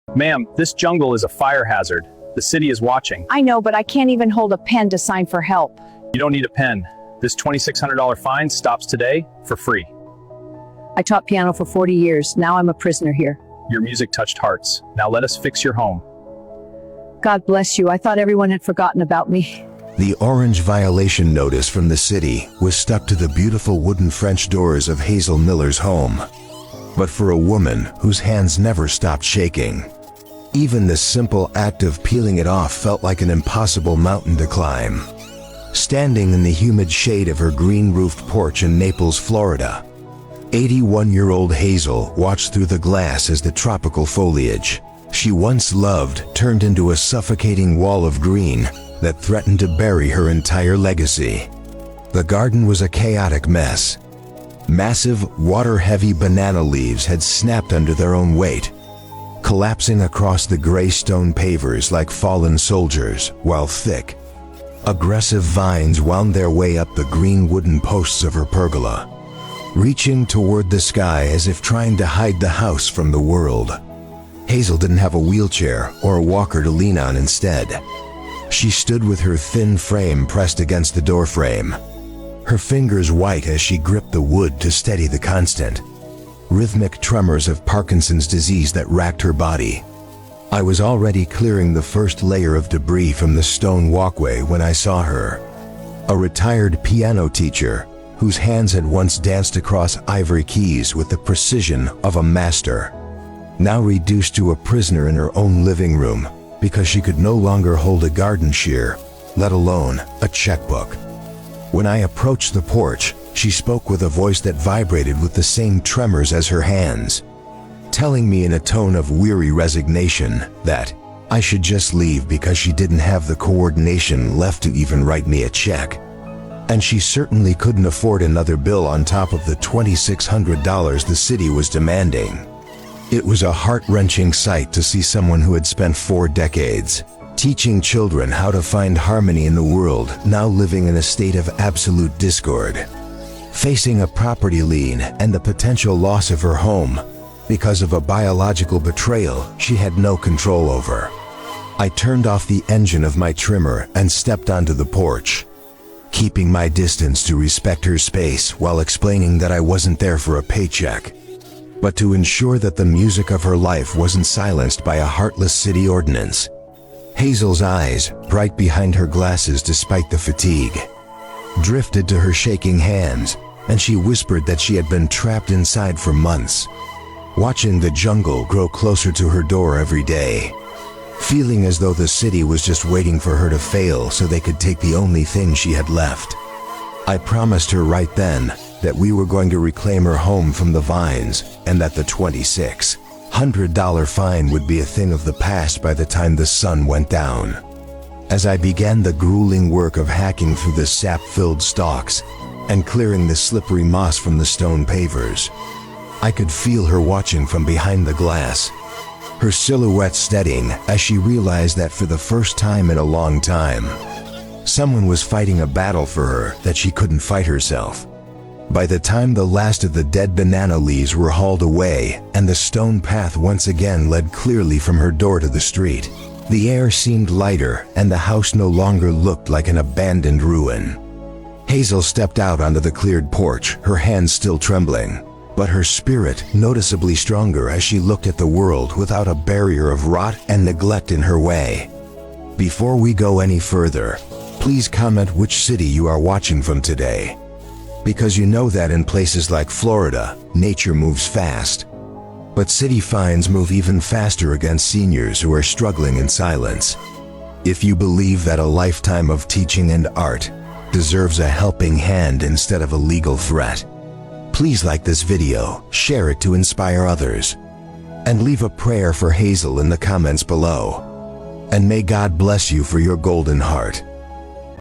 Ma'am, this jungle is a fire hazard. The city is watching. I know, but I can't even hold a pen to sign for help. You don't need a pen. This $2,600 fine stops today for free. I taught piano for 40 years. Now I'm a prisoner here. Your music touched hearts. Now let us fix your home. God bless you. I thought everyone had forgotten about me. The orange violation notice from the city was stuck to the beautiful wooden French doors of Hazel Miller's home. But for a woman whose hands never stopped shaking, even the simple act of peeling it off felt like an impossible mountain to climb. Standing in the humid shade of her green-roofed porch in Naples, Florida, 81-year-old Hazel watched through the glass as the tropical foliage she once loved turned into a suffocating wall of green that threatened to bury her entire legacy. The garden was a chaotic mess. Massive, water-heavy banana leaves had snapped under their own weight, collapsing across the gray stone pavers like fallen soldiers, while thick, aggressive vines wound their way up the green wooden posts of her pergola, reaching toward the sky as if trying to hide the house from the world. Hazel didn't have a wheelchair or a walker to lean on instead. She stood with her thin frame pressed against the doorframe, her fingers white as she gripped the wood to steady the constant, rhythmic tremors of Parkinson's disease that racked her body. I was already clearing the first layer of debris from the stone walkway when I saw her. A retired piano teacher whose hands had once danced across ivory keys with the precision of a master, now reduced to a prisoner in her own living room because she could no longer hold a garden shear, let alone a checkbook. When I approached the porch, she spoke with a voice that vibrated with the same tremors as her hands, telling me in a tone of weary resignation that I should just leave because she didn't have the coordination left to even write me a check. And she certainly couldn't afford another bill on top of the $2,600 the city was demanding. It was a heart-wrenching sight to see someone who had spent 4 decades teaching children how to find harmony in the world now living in a state of absolute discord, facing a property lien and the potential loss of her home because of a biological betrayal she had no control over. I turned off the engine of my trimmer and stepped onto the porch, keeping my distance to respect her space while explaining that I wasn't there for a paycheck, but to ensure that the music of her life wasn't silenced by a heartless city ordinance. Hazel's eyes, bright behind her glasses despite the fatigue, drifted to her shaking hands, and she whispered that she had been trapped inside for months, watching the jungle grow closer to her door every day, feeling as though the city was just waiting for her to fail so they could take the only thing she had left. I promised her right then that we were going to reclaim her home from the vines and that the $2,600 fine would be a thing of the past by the time the sun went down. As I began the grueling work of hacking through the sap-filled stalks and clearing the slippery moss from the stone pavers, I could feel her watching from behind the glass, her silhouette steadying as she realized that for the first time in a long time, someone was fighting a battle for her that she couldn't fight herself. By the time the last of the dead banana leaves were hauled away and the stone path once again led clearly from her door to the street, the air seemed lighter and the house no longer looked like an abandoned ruin. Hazel stepped out onto the cleared porch, her hands still trembling, but her spirit noticeably stronger as she looked at the world without a barrier of rot and neglect in her way. Before we go any further, please comment which city you are watching from today, because you know that in places like Florida, nature moves fast, but city fines move even faster against seniors who are struggling in silence. If you believe that a lifetime of teaching and art deserves a helping hand instead of a legal threat, please like this video, share it to inspire others, and leave a prayer for Hazel in the comments below. And may God bless you for your golden heart.